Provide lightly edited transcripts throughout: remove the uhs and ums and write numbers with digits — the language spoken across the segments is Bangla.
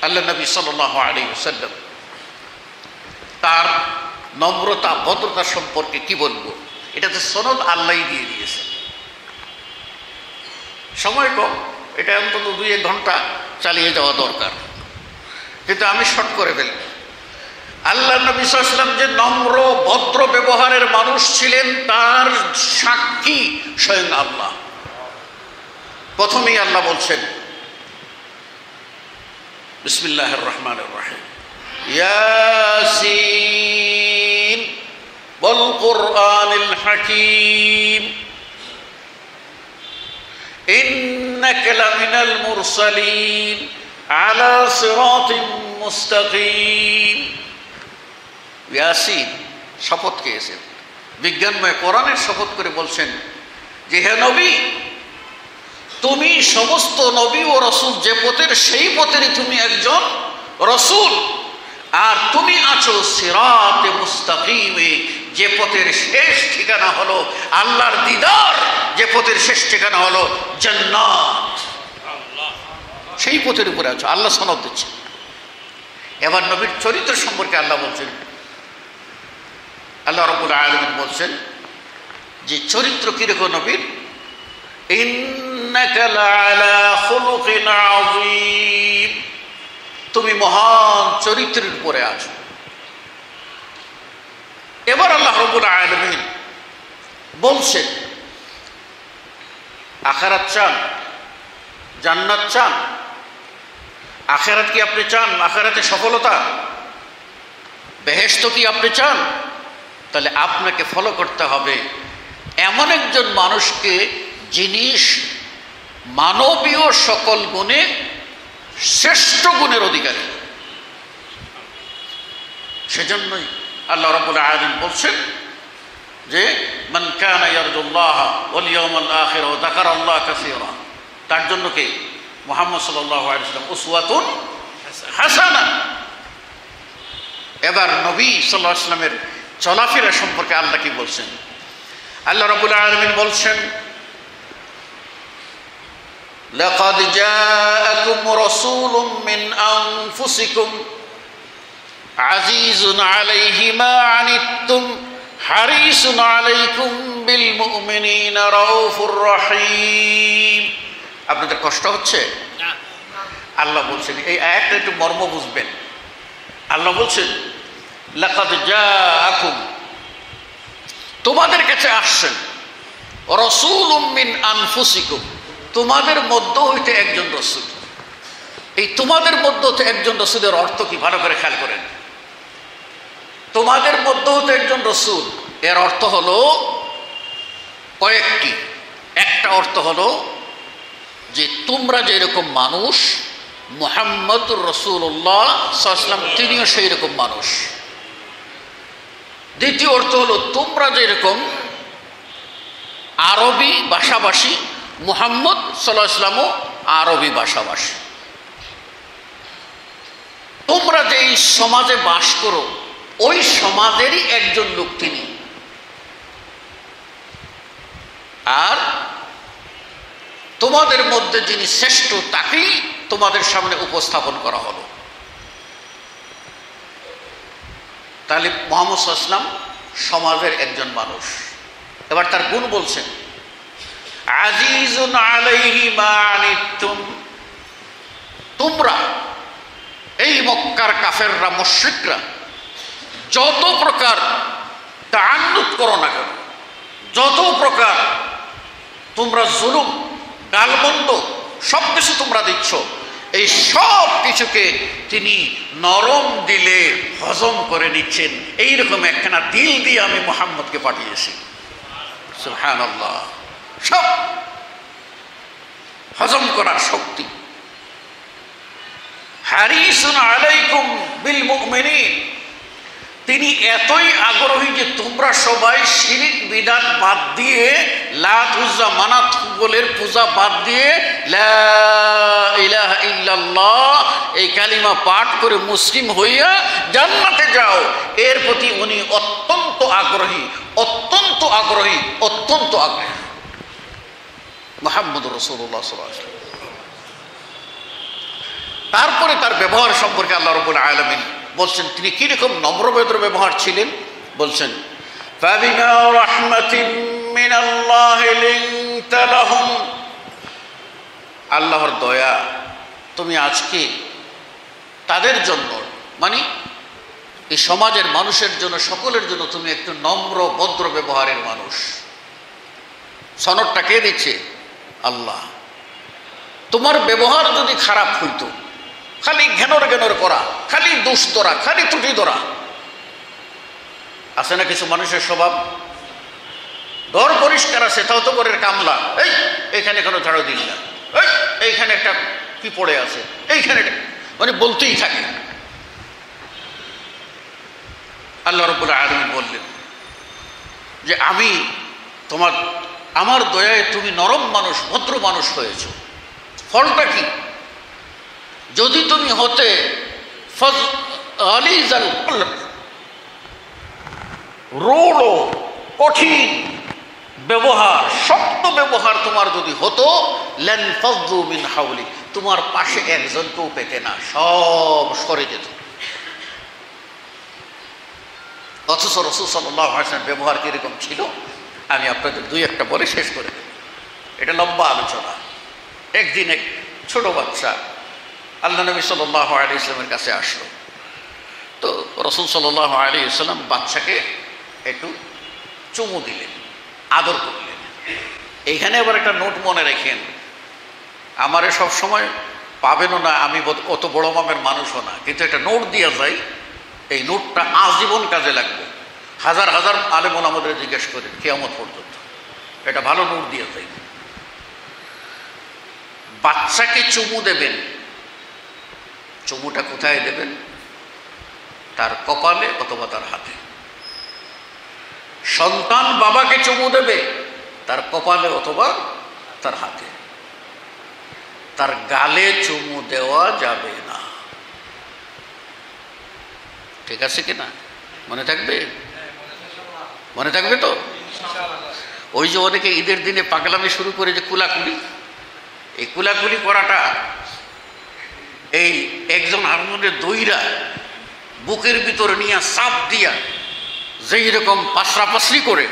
আল্লাহ নবী সাল্লাল্লাহু আলাইহি ওয়াসাল্লাম তার নম্রতা ভদ্রতা সম্পর্কে কি বলবো, এটাতে সনদ আল্লাহই দিয়ে দিয়েছে। সময় কম, এটা অন্তত 2-1 ঘন্টা চালিয়ে যাওয়া দরকার, কিন্তু আমি শর্ট করে ফেলব। আল্লাহ নবী সাল্লাল্লাহু আলাইহি ওয়াসাল্লাম যে নম্র ভদ্র ব্যবহারের মানুষ ছিলেন তার সাক্ষী স্বয়ং আল্লাহ। প্রথমেই আল্লাহ বলছেন বিসমিল্লাহির রহমানির রহিম, ইয়াসিন ওয়াল কুরআনিল হাকীম ইন্নাকা লামিনাল মুরসালিন আলা সিরাতিন মুস্তাকিম। ইয়াসিন শপথ খেয়েছেন, বিজ্ঞানময় কোরআনের শপথ করে বলছেন যে হে নবী, তুমি সমস্ত নবী ও রসুল যে পথের সেই পথেরই তুমি একজন রসুল, আর তুমি আছো সিরাতে মুস্তাকিমে, যে পথের শেষ ঠিকানা হলো আল্লাহর দিদার, যে পথের শেষ ঠিকানা হলো জান্নাত, সেই পথের উপরে আছো। আল্লাহ সনদ দিচ্ছে। এবার নবীর চরিত্র সম্পর্কে আল্লাহ বলছেন, আল্লাহ রাব্বুল আলামিন বলছেন যে চরিত্র কিরকম নবীর, ইন্নাকা লাআলা খুলুকিন আযীম, তুমি মহান চরিত্রের উপরে আছো। এবার আল্লাহ রাব্বুল আলামিন বলছেন আখিরাত চান, জান্নাত চান, আখিরাত কি আপনি চান? আখিরাতে সফলতা, বেহেশত কি আপনি চান? তাহলে আপনাকে ফলো করতে হবে এমন একজন মানুষকে যিনি মানবীয় সকল গুণে শ্রেষ্ঠ গুণের অধিকারী। সেজন্যই আল্লাহ রাব্বুল আলামিন বলছেন যে মান কানা ইয়ারজুল্লাহ ওয়াল ইয়াউমাল আখির ওয়া যাকারাল্লাহ কাসীরা, তার জন্য কে? মুহাম্মদ সাল্লাল্লাহু আলাইহি ওয়াসাল্লাম উসওয়াতুন হাসানা। এবার নবী সাল্লাল্লাহু আলাইহি ওয়াসাল্লামের চলাফেরা সম্পর্কে আল্লাহ কি বলছেন? আল্লাহ রাব্বুল আলামিন বলছেন লাকাদ জাআকুম রাসূলুম মিন আনফুসিকুম আজিজুন আলাইহি মা আনিতুম হারিসুন আলাইকুম বিল মুমিনিনা রাউফুর রহিম। আপনাদের কষ্ট হচ্ছে? আল্লাহ বলছেন, এই আয়াতটা একটু মর্ম বুঝবেন। আল্লাহ বলছেন লাকাদ জাআকুম, তোমাদের কাছে আসছেন, রাসূলুম মিন আনফুসিকুম, তোমাদের মধ্য হইতে একজন রসুল। এই তোমাদের মধ্য হতে একজন রসুলের অর্থ কি ভালো করে খেয়াল করেন। তোমাদের মধ্য হতে একজন রসুল, এর অর্থ হলো কয়েকটি। একটা অর্থ হলো যে তোমরা যেরকম মানুষ, মুহাম্মদুর রাসূলুল্লাহ সাল্লাল্লাহু আলাইহি ওয়াসাল্লাম তিনিও সেই রকম মানুষ। দ্বিতীয় অর্থ হলো তোমরা যেরকম আরবি ভাষাভাষী, মুহাম্মদ সাল্লাল্লাহু আলাইহি ওয়াসাল্লামও আরবি ভাষাভাষী। তোমরা যে এই সমাজে বাস করো ওই সমাজেরই একজন লোক তিনি। আর তোমাদের মধ্যে যিনি শ্রেষ্ঠ তাকেই তোমাদের সামনে উপস্থাপন করা হলো। তাহলে মুহাম্মদ সাল্লাল্লাহু আলাইহি ওয়াসাল্লাম সমাজের একজন মানুষ। এবার তার গুণ বলছেন আজিজুন আলাইহি মা আনিতুম, তোমরা এই মক্কার কাফেররা, মুশরিকরা যত প্রকার তাআন্নুত করো না কেন, যত প্রকার তোমরা জুলুম গালমন্দ সব কিছু তোমরা দিচ্ছ, এই সব কিছুকে তিনি নরম দিলে হজম করে নিচ্ছেন। এইরকম একখানা দিল দিয়ে আমি মুহাম্মদকে পাঠিয়েছি। সুবহানাল্লাহ, সব হজম করার শক্তি। হারিসুন আলাইকুম বিল মুমিনিন, তিনি এতই আগ্রহী যে তোমরা সবাই শিরিক বিদাত বাদ দিয়ে, লাত উজ্জা মানাত বলের পূজা বাদ দিয়ে লা ইলাহা ইল্লাল্লাহ এই কালিমা পাঠ করে মুসলিম হইয়া জান্নাতে যাও, এর প্রতি উনি অত্যন্ত আগ্রহী, অত্যন্ত আগ্রহী, অত্যন্ত আগ্রহী। মুহাম্মদুর রাসূলুল্লাহ সাল্লাল্লাহু আলাইহি ওয়াসাল্লাম তারপরে তার ব্যবহার সম্পর্কে আল্লাহ রাব্বুল আলামিন বলছেন তিনি কিরকম নম্রভদ্র ব্যবহার ছিলেন। বলছেন ফাবিমা রাহমাতিন মিনাল্লাহি লিনতা লাহুম, আল্লাহর দয়া তুমি আজকে তাদের জন্য মানে এই সমাজের মানুষের জন্য সকলের জন্য তুমি একটু নম্র ভদ্র ব্যবহারের মানুষ। সনদটা কে দিচ্ছে? আল্লাহ। তোমার ব্যবহার যদি খারাপ হইতো, খালি ঘেনর ঘেনর করা, খালি দোষ ধরা, খালি ত্রুটি ধরা, আছে না কিছু মানুষের স্বভাব, ঘর পরিষ্কার আছে তাও তো ঘরের কামলা, এইখানে কেন ঝাড়ু দিন না, এইখানে একটা কি পড়ে আছে, এইখানে মানে বলতেই থাকে। আল্লাহ রাব্বুল আলামিন বললেন যে আমি আমার দয়ায় তুমি নরম মানুষ, ভদ্র মানুষ হয়েছ। ফলটা কি? যদি তুমি হতে রূঢ় কঠিন ব্যবহার, শক্ত ব্যবহার তোমার যদি হতো, লানফাযু মিন হাওলি, তোমার পাশে একজনকেও পেতে না, সব সরে যেত। অথচ রাসূল সাল্লাল্লাহু আলাইহি ওয়াসাল্লাম ব্যবহার কিরকম ছিল আমি আপনাদের দুই একটা বলে শেষ করে দেব, এটা লম্বা আলোচনা। একদিন এক ছোট বাচ্চা আল্লাহ নবী সাল্লাল্লাহু আলাইহি ওয়াসাল্লামের কাছে আসলো। তো রাসূল সাল্লাল্লাহু আলাইহি ওয়াসাল্লাম বাচ্চাকে একটু চুমু দিলেন, আদর করলেন। এইখানে আবার একটা নোট মনে রাখেন, আমারে সব সময় পাবেনও না, আমি অত বড় মামের মানুষও না, কিন্তু একটা নোট দেওয়া যায়, এই নোটটা আজীবন কাজে লাগবে। হাজার হাজার আলেমন আমাদের জিজ্ঞেস করেন কিয়ামত পর্যন্ত, এটা ভালো নোট দিয়ে যায়। বাচ্চাকে চুমু দেবেন, চুমুটা কোথায় দেবেন? তার কপালে অথবা তার হাতে। সন্তান বাবাকে চুমু দেবে তার কপালে অথবা তার হাতে, তার গালে চুমু দেওয়া যাবে না। ঠিক আছে কিনা? মনে থাকবে? মনে থাকবে তো? ওই যে অনেকে ঈদের দিনে পাগলামি শুরু করে যে কুলাকুলি, এই কুলাকুলি করাটা এই একজন আরেকজনের দইরা বুকের ভিতরে নিয়ে চাপ দিয়া যেই রকম পাশরাপাশরি করে,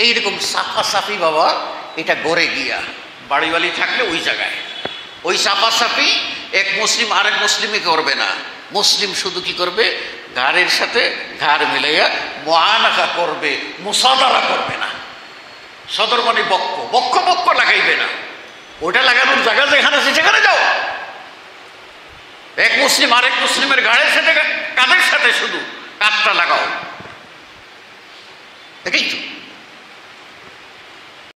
এইরকম সাফাসাফি বাবা এটা গড়ে গিয়া বাড়িওয়ালি থাকলে ওই জায়গায় ওই সাফাসাফি এক মুসলিম আরেক মুসলিমই করবে না। মুসলিম শুধু কি করবে? ঘাড়ের সাথে ঘাড় মিলাইয়া মুআনাকা করবে, মুসাদারা করবে না। সদর মানে বক্ষ, বক্ষ বক্ষ লাগাইবে না। ওটা লাগানোর জায়গা যেখানে আছে সেখানে যাও। এক মুসলিম আরেক মুসলিমের ঘাড়ের সাথে কাঁধের সাথে শুধু কাঁধটা লাগাও, এটাই তো।